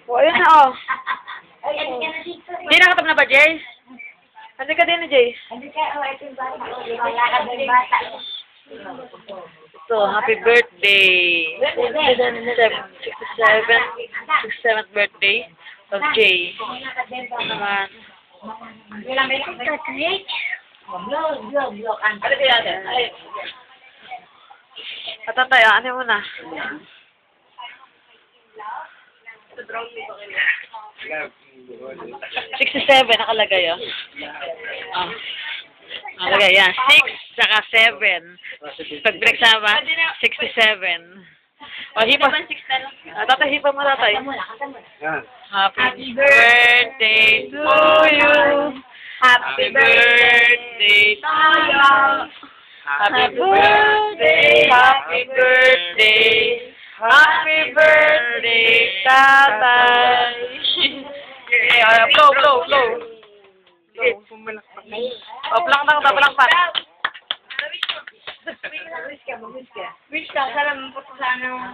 O, ayun na, oh. Ay, ano ka na dito? Hindi nakatab na ba, Jay? Hindi ka din, Jay. Ano ka? Oh, ito yung bata. Lakad na yung bata. So, happy birthday. 67th birthday of Jay. Naman. Tatay, ano mo na? 67 nakalagay, oh. Oh. Nakalagay, yan. 6 saka 7. Pag pinagsama, 67. O, hipa. Tatay, hipa mo, tatay. Happy birthday to you. Happy birthday to you. Happy birthday, happy birthday. Happy birthday, tatay. Blow, blow, blow. O, plak-tak, plak-tak. Wish ka, wish ka. Wish ka, sana maputo sana.